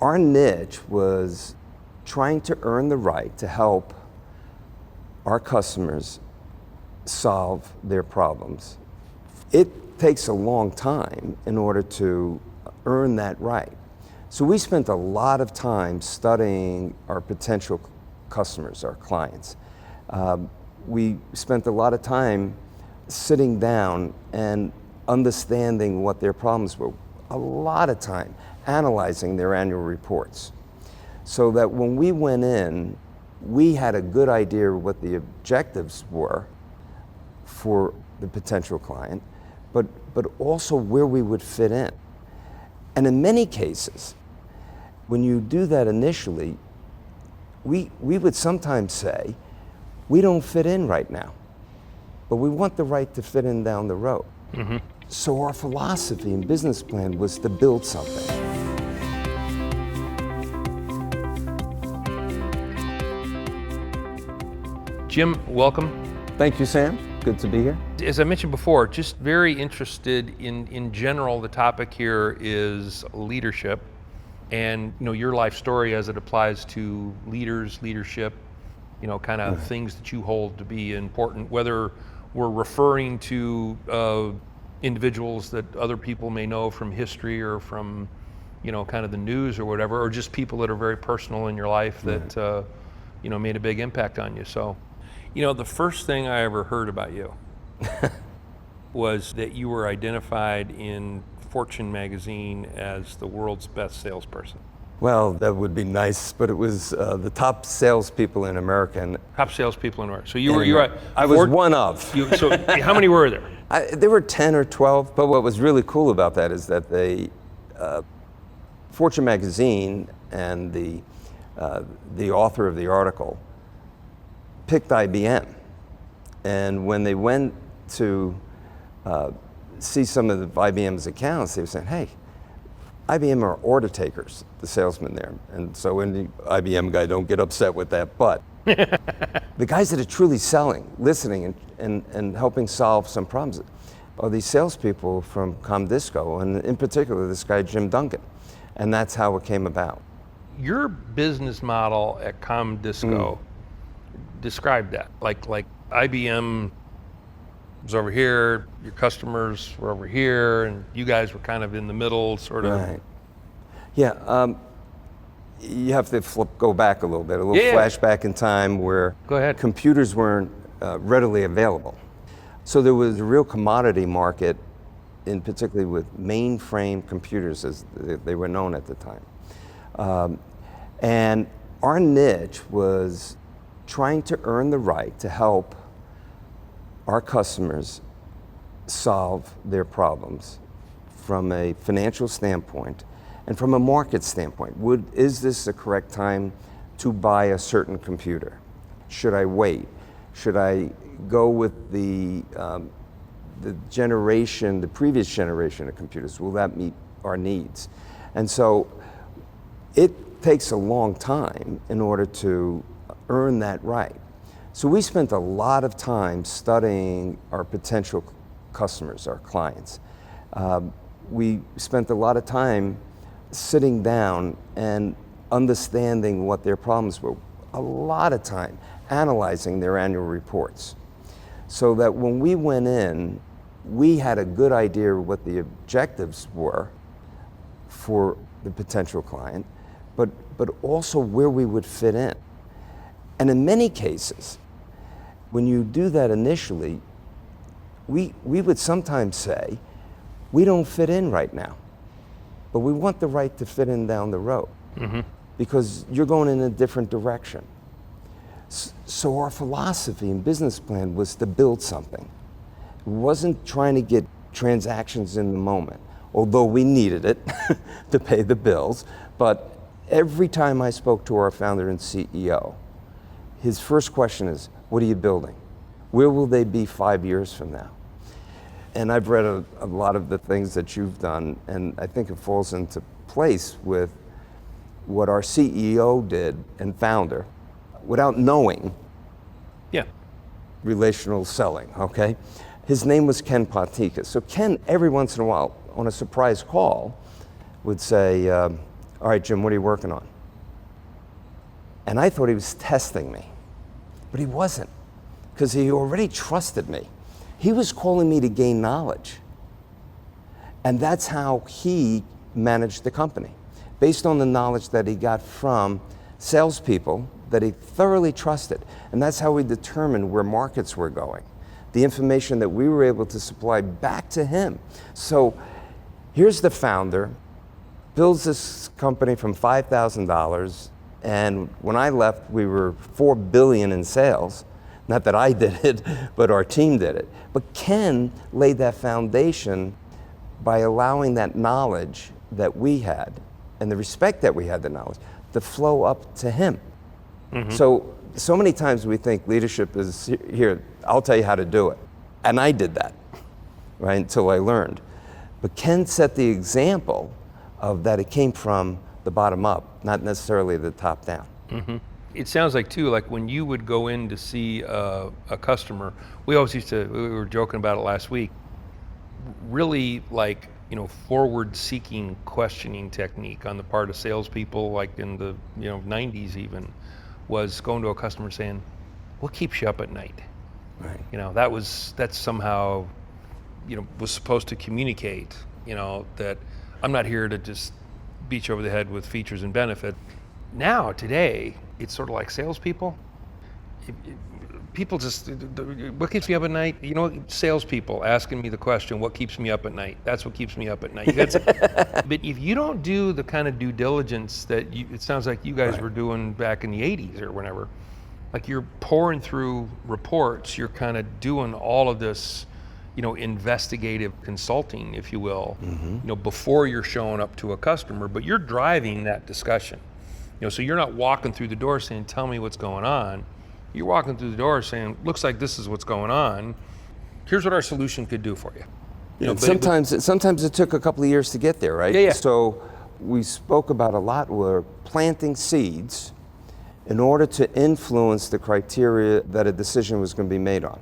Our niche was trying to earn the right to help our customers solve their problems. It takes a long time in order to earn that right. So we spent a lot of time studying our potential customers, our clients. We spent a lot of time sitting down and understanding what their problems were. A lot of time analyzing their annual reports. So that when we went in, we had a good idea of what the objectives were for the potential client, but also where we would fit in. And in many cases, when you do that initially, we would sometimes say, we don't fit in right now, but we want the right to fit in down the road. Mm-hmm. So our philosophy and business plan was to build something. Jim, welcome. Thank you, Sam. Good to be here. As I mentioned before, just very interested in general, the topic here is leadership and your life story as it applies to leaders, leadership, kind of things that you hold to be important, whether we're referring to individuals that other people may know from history or from kind of the news or whatever, or just people that are very personal in your life that made a big impact on you. So the first thing I ever heard about you was that you were identified in Fortune magazine as the world's best salesperson. Well, that would be nice, but it was the top salespeople in America. Top salespeople in America. So I was one of. So how many were there? There were 10 or 12, but what was really cool about that is that Fortune magazine and the author of the article picked IBM. And when they went to see some of IBM's accounts, they were saying, hey, IBM are order takers, the salesmen there. And so when the IBM guy, don't get upset with that, but the guys that are truly selling, listening, and helping solve some problems are these salespeople from Comdisco, and in particular, this guy, Jim Duncan. And that's how it came about. Your business model at Comdisco, describe that. Like IBM was over here, your customers were over here, and you guys were kind of in the middle, sort of. Right. Yeah, you have to go back a little bit, flashback in time where computers weren't readily available. So there was a real commodity market, in particularly with mainframe computers, as they were known at the time. And our niche was trying to earn the right to help our customers solve their problems from a financial standpoint and from a market standpoint. Is this the correct time to buy a certain computer? Should I wait? Should I go with the previous generation of computers? Will that meet our needs? And so it takes a long time in order to earn that right. So we spent a lot of time studying our potential customers, our clients. We spent a lot of time sitting down and understanding what their problems were. A lot of time analyzing their annual reports. So that when we went in, we had a good idea of what the objectives were for the potential client, but also where we would fit in. And in many cases, when you do that initially, we would sometimes say, we don't fit in right now, but we want the right to fit in down the road, because you're going in a different direction. So our philosophy and business plan was to build something. It wasn't trying to get transactions in the moment, although we needed it to pay the bills. But every time I spoke to our founder and CEO, his first question is, what are you building? Where will they be 5 years from now? And I've read a lot of the things that you've done, and I think it falls into place with what our CEO did and founder, without knowing relational selling, okay? His name was Ken Patika. So Ken, every once in a while, on a surprise call, would say, All right, Jim, what are you working on? And I thought he was testing me, but he wasn't, because he already trusted me. He was calling me to gain knowledge. And that's how he managed the company, based on the knowledge that he got from salespeople that he thoroughly trusted. And that's how we determined where markets were going, the information that we were able to supply back to him. So here's the founder, builds this company from $5,000, and when I left, we were $4 billion in sales. Not that I did it, but our team did it. But Ken laid that foundation by allowing that knowledge that we had and the respect that we had, the knowledge, to flow up to him. Mm-hmm. So many times we think leadership is, here, I'll tell you how to do it. And I did that, right, until I learned. But Ken set the example of that it came from the bottom up, not necessarily the top down. Mm-hmm. It sounds like too, like when you would go in to see a customer, we were joking about it last week, really like, forward-seeking questioning technique on the part of salespeople, like in the 90s even, was going to a customer saying, what keeps you up at night? Right. That's somehow, was supposed to communicate, that I'm not here to just beat you over the head with features and benefits. Now, today, it's sort of like salespeople. People just, what keeps me up at night? Salespeople asking me the question, what keeps me up at night? That's what keeps me up at night. But if you don't do the kind of due diligence that it sounds like you guys right. were doing back in the 80s or whenever, like you're pouring through reports, you're kind of doing all of this, investigative consulting, if you will, mm-hmm. Before you're showing up to a customer, but you're driving that discussion. So you're not walking through the door saying, tell me what's going on. You're walking through the door saying, looks like this is what's going on. Here's what our solution could do for you. Sometimes it took a couple of years to get there, right? Yeah. So we spoke about a lot, we're planting seeds in order to influence the criteria that a decision was going to be made on.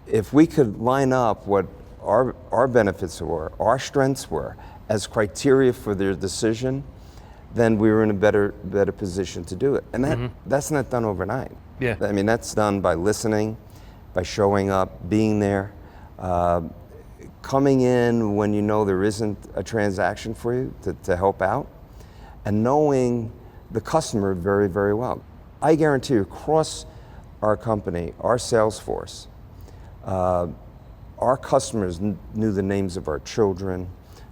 If we could line up what our benefits were, our strengths were, as criteria for their decision, then we were in a better position to do it. And that's not done overnight. Yeah. I mean, that's done by listening, by showing up, being there, coming in when you know there isn't a transaction for you to help out, and knowing the customer very, very well. I guarantee you, across our company, our sales force, our customers knew the names of our children,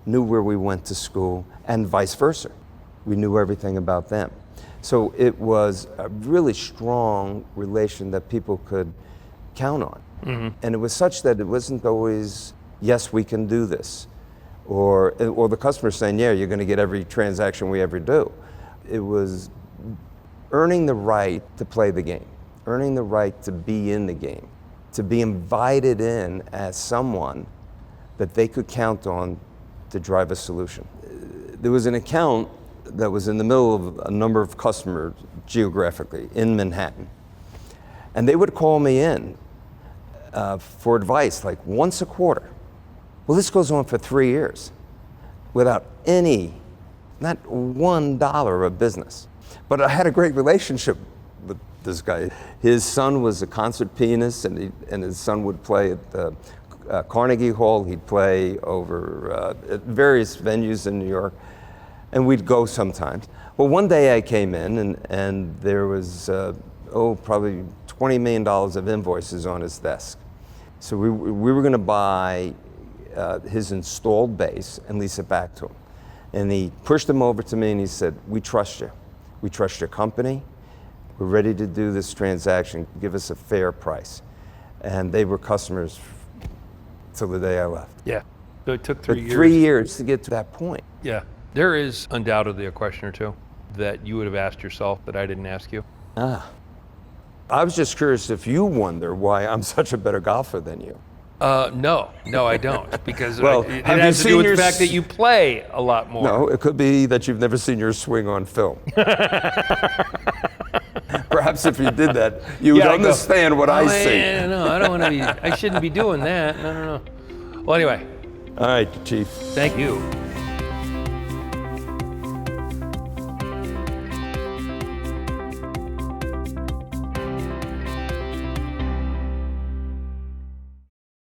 knew where we went to school, and vice versa. We knew everything about them. So it was a really strong relation that people could count on. Mm-hmm. And it was such that it wasn't always, yes, we can do this. Or the customer saying, yeah, you're going to get every transaction we ever do. It was earning the right to play the game, earning the right to be in the game, to be invited in as someone that they could count on to drive a solution. There was an account that was in the middle of a number of customers geographically in Manhattan. And they would call me in for advice like once a quarter. Well, this goes on for 3 years without not $1 of business. But I had a great relationship with this guy. His son was a concert pianist, and his son would play at the Carnegie Hall. He'd play over at various venues in New York. And we'd go sometimes. Well, one day I came in and there was, probably $20 million of invoices on his desk. So we were gonna buy his installed base and lease it back to him. And he pushed them over to me and he said, we trust you. We trust your company. We're ready to do this transaction. Give us a fair price. And they were customers till the day I left. Yeah, so it took 3 years. 3 years to get to that point. Yeah. There is undoubtedly a question or two that you would have asked yourself that I didn't ask you. I was just curious if you wonder why I'm such a better golfer than you. No, I don't, because well, it has to do with the fact that you play a lot more. No, it could be that you've never seen your swing on film. Perhaps if you did that, you would understand what I see. No, I don't want to be, I shouldn't be doing that. No. Well, anyway. All right, Chief. Thank you.